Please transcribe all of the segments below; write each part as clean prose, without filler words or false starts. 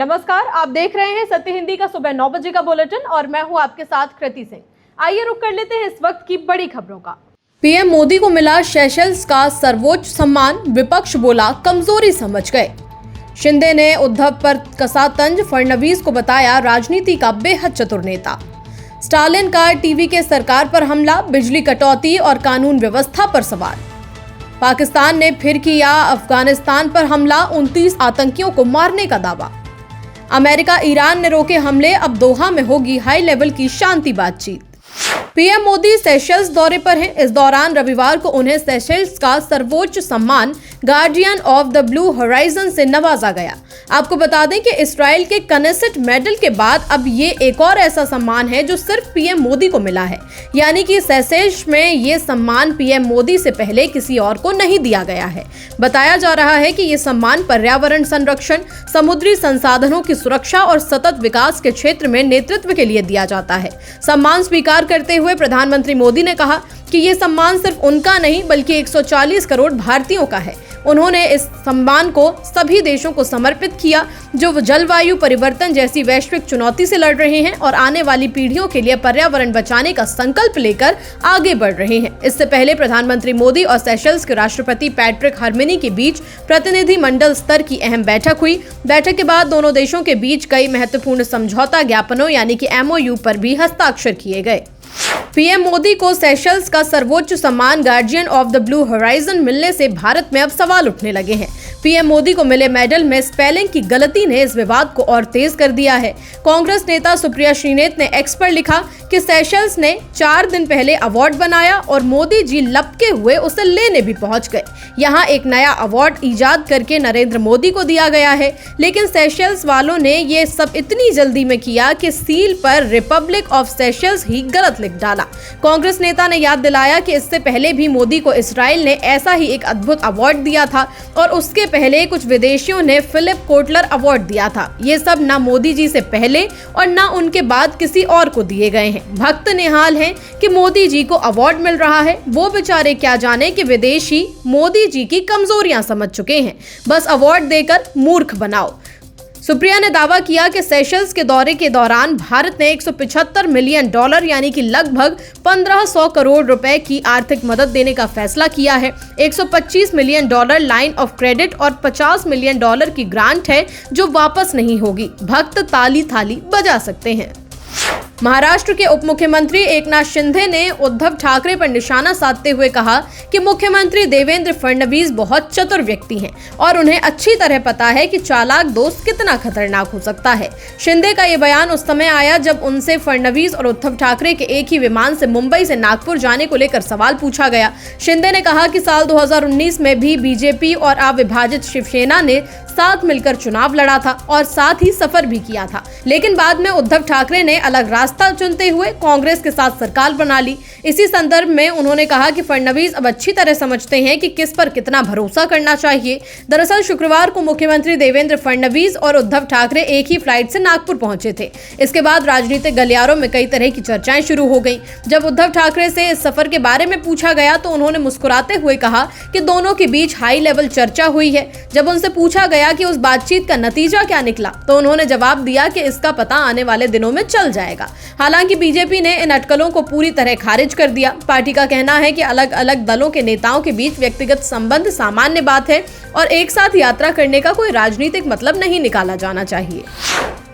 नमस्कार, आप देख रहे हैं सत्य हिंदी का सुबह 9 बजे का बुलेटिन और मैं हूं आपके साथ कृति सिंह। आइए रुक कर लेते हैं इस वक्त की बड़ी खबरों का। पीएम मोदी को मिला सेशेल्स का सर्वोच्च सम्मान, विपक्ष बोला कमजोरी समझ गए। शिंदे ने उद्धव पर कसा तंज, फडणवीस को बताया राजनीति का बेहद चतुर नेता। स्टालिन का टीवी के सरकार पर हमला, बिजली कटौती और कानून व्यवस्था पर सवाल। पाकिस्तान ने फिर किया अफगानिस्तान पर हमला, 29 आतंकियों को मारने का दावा। अमेरिका ईरान ने रोके हमले, अब दोहा में होगी हाई लेवल की शांति बातचीत। पीएम मोदी सेशेल्स दौरे पर हैं। इस दौरान रविवार को उन्हें सेशेल्स का सर्वोच्च सम्मान guardian of the blue horizon से नवाजा गया। आपको बता दें कि इस्राएल के कनेसेट मेडल के बाद अब ये एक और ऐसा सम्मान है जो सिर्फ पीएम मोदी को मिला है, यानी कि सेशेल्स में ये सम्मान पीएम मोदी से पहले किसी और को नहीं दिया गया है। बताया जा रहा है कि ये सम्मान पर्यावरण संरक्षण, समुद्री संसाधनों की सुरक्षा और सतत विकास के क्षेत्र में नेतृत्व के लिए दिया जाता है। सम्मान स्वीकार करते हुए प्रधानमंत्री मोदी ने कहा कि ये सम्मान सिर्फ उनका नहीं बल्कि 140 करोड़ भारतीयों का है। उन्होंने इस सम्मान को सभी देशों को समर्पित किया जो जलवायु परिवर्तन जैसी वैश्विक चुनौती से लड़ रहे हैं और आने वाली पीढ़ियों के लिए पर्यावरण बचाने का संकल्प लेकर आगे बढ़ रहे हैं। इससे पहले प्रधानमंत्री मोदी और सेशेल्स के राष्ट्रपति पैट्रिक हरमिनी के बीच प्रतिनिधिमंडल स्तर की अहम बैठक हुई। बैठक के बाद दोनों देशों के बीच कई महत्वपूर्ण समझौता ज्ञापनों यानी कि MOU पर भी हस्ताक्षर किए गए। पीएम मोदी को सेशेल्स का सर्वोच्च सम्मान guardian of the blue horizon मिलने से भारत में अब सवाल उठने लगे हैं। पीएम मोदी को मिले मेडल में स्पेलिंग की गलती ने इस विवाद को और तेज कर दिया है। कांग्रेस नेता सुप्रिया श्रीनेत ने एक्स पर लिखा कि सेशेल्स ने 4 दिन पहले अवार्ड बनाया और मोदी जी लपके हुए उसे लेने भी पहुंच गए। यहाँ एक नया अवार्ड इजाद करके नरेंद्र मोदी को दिया गया है, लेकिन सेशेल्स वालों ने ये सब इतनी जल्दी में किया कि सील पर रिपब्लिक ऑफ सेशेल्स ही गलत लिख डाला। कांग्रेस नेता ने याद दिलाया कि इससे पहले भी मोदी को इस्राएल ने ऐसा ही एक अद्भुत अवार्ड दिया था और उसके पहले कुछ विदेशियों ने फिलिप कोटलर अवार्ड दिया था। ये सब ना मोदी जी से पहले और ना उनके बाद किसी और को दिए गए हैं। भक्त निहाल हैं कि मोदी जी को अवार्ड मिल रहा है। वो बेचारे क्या जाने कि विदेशी मोदी जी की कमजोरियां समझ चुके हैं। बस अवार्ड देकर मूर्ख बनाओ। सुप्रिया ने दावा किया कि सेशेल्स के दौरे के दौरान भारत ने $175 मिलियन यानी कि लगभग 1500 करोड़ रुपए की आर्थिक मदद देने का फैसला किया है। $125 मिलियन लाइन ऑफ क्रेडिट और $50 मिलियन की ग्रांट है जो वापस नहीं होगी। भक्त ताली थाली बजा सकते हैं। महाराष्ट्र के उप मुख्यमंत्री एकनाथ शिंदे ने उद्धव ठाकरे पर निशाना साधते हुए कहा कि मुख्यमंत्री देवेंद्र फडणवीस बहुत चतुर व्यक्ति हैं और उन्हें अच्छी तरह पता है कि चालाक दोस्त कितना खतरनाक हो सकता है। शिंदे का ये बयान उस समय आया जब उनसे फडणवीस और उद्धव ठाकरे के एक ही विमान से मुंबई से नागपुर जाने को लेकर सवाल पूछा गया। शिंदे ने कहा कि साल 2019 में भी बीजेपी और अविभाजित शिवसेना ने साथ मिलकर चुनाव लड़ा था और साथ ही सफर भी किया था, लेकिन बाद में उद्धव ठाकरे ने अलग रास्ता चुनते हुए कांग्रेस के साथ सरकार बना ली। इसी संदर्भ में उन्होंने कहा कि फडणवीस अब अच्छी तरह समझते हैं कि किस पर कितना भरोसा करना चाहिए। दरअसल शुक्रवार को मुख्यमंत्री देवेंद्र फडणवीस और उद्धव ठाकरे एक ही फ्लाइट से नागपुर पहुंचे थे। इसके बाद राजनीतिक गलियारों में कई तरह की चर्चाएं शुरू हो गई। जब उद्धव ठाकरे से इस सफर के बारे में पूछा गया तो उन्होंने मुस्कुराते हुए कहा कि दोनों के बीच हाई लेवल चर्चा हुई है। जब उनसे पूछा गया कि उस बातचीत का नतीजा क्या निकला तो उन्होंने जवाब दिया कि इसका पता आने वाले दिनों में चल जाएगा। हालांकि बीजेपी ने इन अटकलों को पूरी तरह खारिज कर दिया। पार्टी का कहना है कि अलग अलग दलों के नेताओं के बीच व्यक्तिगत संबंध सामान्य बात है और एक साथ यात्रा करने का कोई राजनीतिक मतलब नहीं निकाला जाना चाहिए।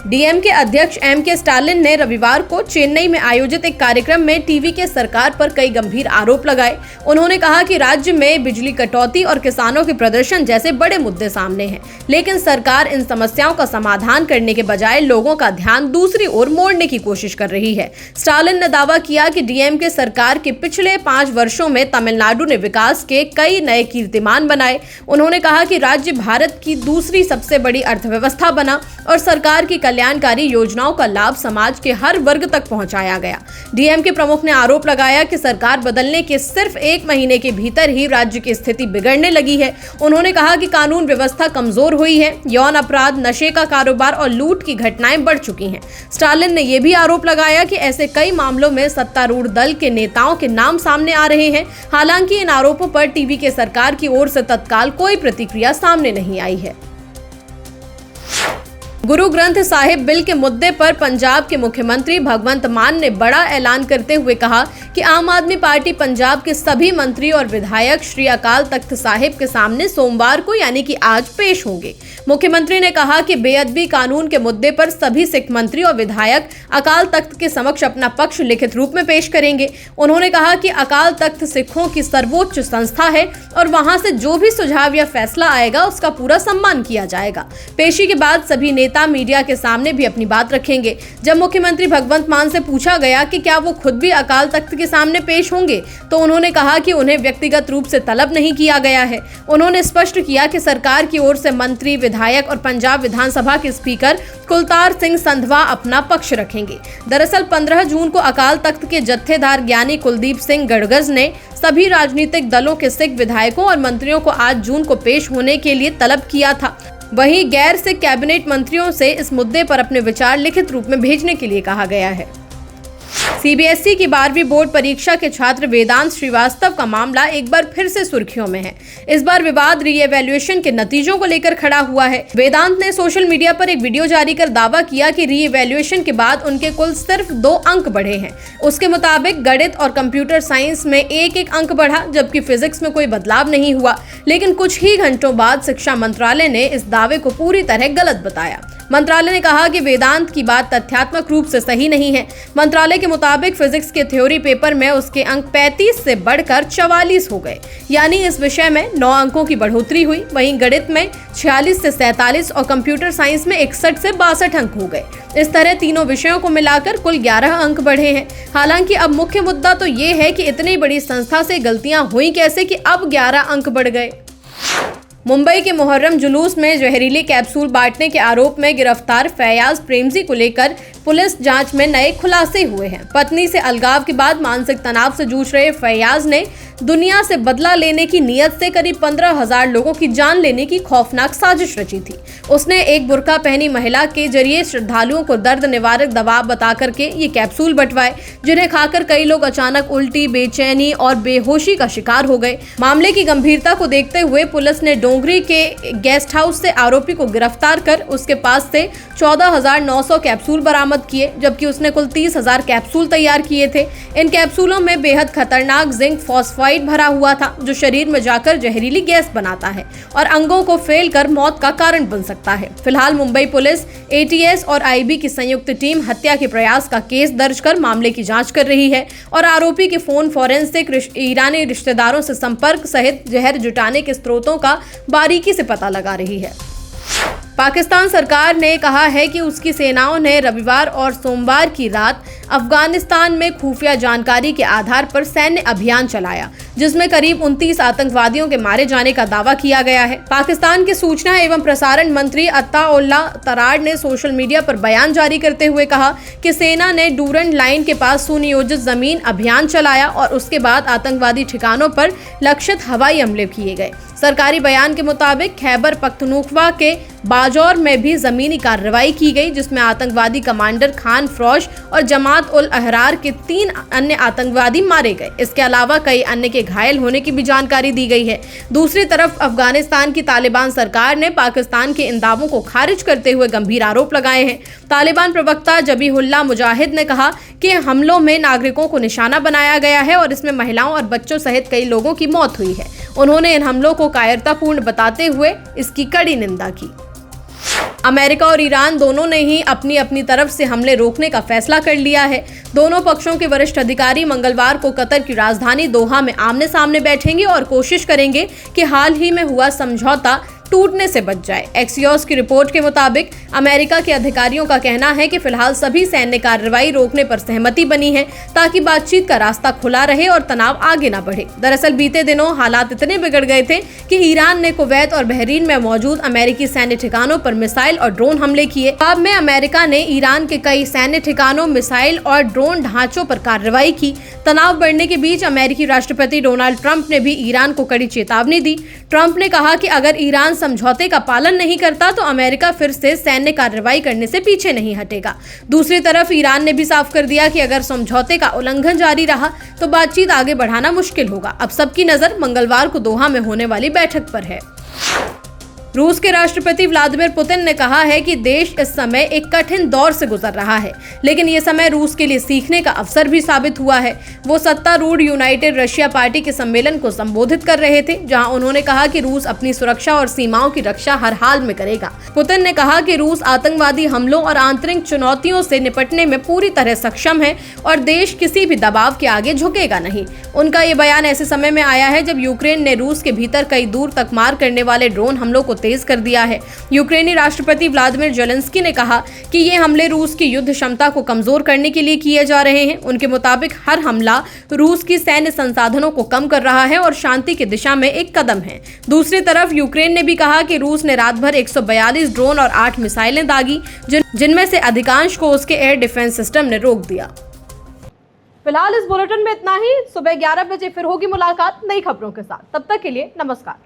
डीएमके अध्यक्ष M.K. स्टालिन ने रविवार को चेन्नई में आयोजित एक कार्यक्रम में टीवी के सरकार पर कई गंभीर आरोप लगाए। उन्होंने कहा कि राज्य में बिजली कटौती और किसानों के प्रदर्शन जैसे बड़े मुद्दे सामने हैं, लेकिन सरकार इन समस्याओं का समाधान करने के बजाय लोगों का ध्यान दूसरी ओर मोड़ने की कोशिश कर रही है। स्टालिन ने दावा किया कि डीएमके सरकार के पिछले 5 वर्षों में तमिलनाडु ने विकास के कई नए कीर्तिमान बनाए। उन्होंने कहा कि राज्य भारत की दूसरी सबसे बड़ी अर्थव्यवस्था बना और सरकार की कल्याणकारी योजनाओं का लाभ समाज के हर वर्ग तक पहुंचाया गया। डीएमके प्रमुख ने आरोप लगाया कि सरकार बदलने के सिर्फ 1 महीने के भीतर ही राज्य की स्थिति बिगड़ने लगी है। उन्होंने कहा कि कानून व्यवस्था कमजोर हुई है, यौन अपराध, नशे का कारोबार और लूट की घटनाएं बढ़ चुकी हैं। स्टालिन ने यह भी आरोप लगाया कि ऐसे कई मामलों में सत्तारूढ़ दल के नेताओं के नाम सामने आ रहे हैं। हालांकि इन आरोपों पर टीवी के सरकार की ओर से तत्काल कोई प्रतिक्रिया सामने नहीं आई है। गुरु ग्रंथ साहिब बिल के मुद्दे पर पंजाब के मुख्यमंत्री भगवंत मान ने बड़ा ऐलान करते हुए कहा कि आम आदमी पार्टी पंजाब के सभी मंत्री और विधायक श्री अकाल तख्त साहिब के सामने सोमवार को यानी कि आज पेश होंगे। मुख्यमंत्री ने कहा कि बेअदबी कानून के मुद्दे पर सभी सिख मंत्री और विधायक अकाल तख्त के समक्ष अपना पक्ष लिखित रूप में पेश करेंगे। उन्होंने कहा कि अकाल तख्त सिखों की सर्वोच्च संस्था है और वहां से जो भी सुझाव या फैसला आएगा उसका पूरा सम्मान किया जाएगा। पेशी के बाद सभी नेता मीडिया के सामने भी अपनी बात रखेंगे। जब मुख्यमंत्री भगवंत मान से पूछा गया कि क्या वो खुद भी अकाल तख्त के सामने पेश होंगे तो उन्होंने कहा कि उन्हें व्यक्तिगत रूप से तलब नहीं किया गया है। उन्होंने स्पष्ट किया कि सरकार की ओर से मंत्री, विधायक और पंजाब विधानसभा के स्पीकर कुलतार सिंह संधवा अपना पक्ष रखेंगे। दरअसल 15 जून को अकाल तख्त के जत्थेदार ज्ञानी कुलदीप सिंह गड़गज ने सभी राजनीतिक दलों के सिख विधायकों और मंत्रियों को 8 जून को पेश होने के लिए तलब किया था। वहीं गैर सिख कैबिनेट मंत्रियों से इस मुद्दे पर अपने विचार लिखित रूप में भेजने के लिए कहा गया है। सीबीएसई की 12वीं बोर्ड परीक्षा के छात्र वेदांत श्रीवास्तव का मामला एक बार फिर से सुर्खियों में है। इस बार विवाद रीइवैल्यूएशन के नतीजों को लेकर खड़ा हुआ है। वेदांत ने सोशल मीडिया पर एक वीडियो जारी कर दावा किया कि रीइवैल्यूएशन के बाद उनके कुल सिर्फ 2 अंक बढ़े हैं। उसके मुताबिक गणित और कंप्यूटर साइंस में 1-1 अंक बढ़ा, जबकि फिजिक्स में कोई बदलाव नहीं हुआ। लेकिन कुछ ही घंटों बाद शिक्षा मंत्रालय ने इस दावे को पूरी तरह गलत बताया। मंत्रालय ने कहा कि वेदांत की बात तथ्यात्मक रूप से सही नहीं है। मंत्रालय के मुताबिक फिजिक्स के थ्योरी पेपर में उसके अंक 35 से बढ़कर 44 हो गए, यानी इस विषय में 9 अंकों की बढ़ोतरी हुई। वहीं गणित में 46 से 47 और कंप्यूटर साइंस में 61 से 62 अंक हो गए। इस तरह तीनों विषयों को मिलाकर कुल 11 अंक बढ़े हैं। हालांकि अब मुख्य मुद्दा तो ये है कि इतनी बड़ी संस्था से गलतियां हुई कैसे कि अब 11 अंक बढ़ गए। मुंबई के मुहर्रम जुलूस में जहरीली कैप्सूल बांटने के आरोप में गिरफ्तार फैयाज प्रेमजी को लेकर पुलिस जांच में नए खुलासे हुए हैं। पत्नी से अलगाव के बाद मानसिक तनाव से जूझ रहे फैयाज ने दुनिया से बदला लेने की नीयत से करीब 15,000 लोगों की जान लेने की खौफनाक साजिश रची थी। उसने एक बुर्का पहनी महिला के जरिए श्रद्धालुओं को दर्द निवारक दवा बता करके ये कैप्सूल बंटवाए, जिन्हें खाकर कई लोग अचानक उल्टी, बेचैनी और बेहोशी का शिकार हो गए। मामले की गंभीरता को देखते हुए पुलिस ने डोंगरी के गेस्ट हाउस से आरोपी को गिरफ्तार कर उसके पास से 14,900 कैप्सूल बरामद किए, जबकि उसने कुल 30,000 कैप्सूल तैयार किए थे। इन कैप्सूलों में बेहद खतरनाक जिंक फॉस्फाइड भरा हुआ था, जो शरीर में जाकर जहरीली गैस बनाता है और अंगों को फेल कर मौत का कारण बन सकता है। फिलहाल मुंबई पुलिस, एटीएस और आईबी की संयुक्त टीम हत्या के प्रयास का केस दर्ज कर मामले की जांच कर रही है और आरोपी के फोन फॉरेंसिक, ईरानी रिश्तेदारों से संपर्क सहित जहर जुटाने के स्रोतों का बारीकी से पता लगा रही है। पाकिस्तान सरकार ने कहा है कि उसकी सेनाओं ने रविवार और सोमवार की रात अफगानिस्तान में खुफिया जानकारी के आधार पर सैन्य अभियान चलाया, जिसमें करीब 29 आतंकवादियों के मारे जाने का दावा किया गया है। पाकिस्तान के सूचना एवं प्रसारण मंत्री अत्ताउल्लाह तरार ने सोशल मीडिया पर बयान जारी करते हुए कहा कि सेना ने डूरंड लाइन के पास सुनियोजित जमीन अभियान चलाया और उसके बाद आतंकवादी ठिकानों पर लक्षित हवाई हमले किए गए। सरकारी बयान के मुताबिक खैबर पख्तूनख्वा के बाजौर में भी जमीनी कार्रवाई की गई, जिसमें आतंकवादी कमांडर खान फरोश और जमात उल अहरार के 3 अन्य आतंकवादी मारे गए। इसके अलावा कई अन्य के घायल होने की भी जानकारी दी गई है। दूसरी तरफ अफगानिस्तान की तालिबान सरकार ने पाकिस्तान के इन दावों को खारिज करते हुए गंभीर आरोप लगाए हैं। तालिबान प्रवक्ता जबीहुल्लाह मुजाहिद ने कहा कि हमलों में नागरिकों को निशाना बनाया गया है और इसमें महिलाओं और बच्चों सहित कई लोगों की मौत हुई है। उन्होंने इन हमलों को कायरतापूर्ण बताते हुए इसकी कड़ी निंदा की। अमेरिका और ईरान दोनों ने ही अपनी अपनी तरफ से हमले रोकने का फैसला कर लिया है। दोनों पक्षों के वरिष्ठ अधिकारी मंगलवार को कतर की राजधानी दोहा में आमने सामने बैठेंगे और कोशिश करेंगे कि हाल ही में हुआ समझौता टूटने से बच जाए। एक्सियोस की रिपोर्ट के मुताबिक अमेरिका के अधिकारियों का कहना है कि फिलहाल सभी सैन्य कार्रवाई रोकने पर सहमति बनी है, ताकि बातचीत का रास्ता खुला रहे और तनाव आगे न बढ़े। दरअसल बीते दिनों हालात इतने बिगड़ गए थे कि ईरान ने कुवैत और बहरीन में मौजूद अमेरिकी सैन्य ठिकानों पर मिसाइल और ड्रोन हमले किए। बाद में अमेरिका ने ईरान के कई सैन्य ठिकानों, मिसाइल और ड्रोन ढांचों पर कार्रवाई की। तनाव बढ़ने के बीच अमेरिकी राष्ट्रपति डोनाल्ड ट्रंप ने भी ईरान को कड़ी चेतावनी दी। ट्रंप ने कहा कि अगर ईरान समझौते का पालन नहीं करता तो अमेरिका फिर से सैन्य कार्रवाई करने से पीछे नहीं हटेगा। दूसरी तरफ ईरान ने भी साफ कर दिया कि अगर समझौते का उल्लंघन जारी रहा तो बातचीत आगे बढ़ाना मुश्किल होगा। अब सबकी नजर मंगलवार को दोहा में होने वाली बैठक पर है। रूस के राष्ट्रपति व्लादिमीर पुतिन ने कहा है कि देश इस समय एक कठिन दौर से गुजर रहा है, लेकिन ये समय रूस के लिए सीखने का अवसर भी साबित हुआ है। वो सत्तारूढ़ यूनाइटेड रशिया पार्टी के सम्मेलन को संबोधित कर रहे थे, जहां उन्होंने कहा कि रूस अपनी सुरक्षा और सीमाओं की रक्षा हर हाल में करेगा। पुतिन ने कहा कि रूस आतंकवादी हमलों और आंतरिक चुनौतियों से निपटने में पूरी तरह सक्षम है और देश किसी भी दबाव के आगे झुकेगा नहीं। उनका ये बयान ऐसे समय में आया है जब यूक्रेन ने रूस के भीतर कई दूर तक मार करने वाले ड्रोन हमलों को तेज कर दिया है। यूक्रेनी राष्ट्रपति व्लादिमीर जेलेंस्की ने कहा कि ये हमले रूस की युद्ध क्षमता को कमजोर करने के लिए किए जा रहे हैं। उनके मुताबिक हर हमला रूस की सैन्य संसाधनों को कम कर रहा है और शांति की दिशा में एक कदम है। दूसरी तरफ यूक्रेन ने भी कहा कि रूस ने रात भर 142 ड्रोन और 8 मिसाइलें दागी, जिनमें से अधिकांश को उसके एयर डिफेंस सिस्टम ने रोक दिया। फिलहाल इस बुलेटिन में इतना ही। सुबह 11 बजे फिर होगी मुलाकात नई खबरों के साथ। तब तक के लिए नमस्कार।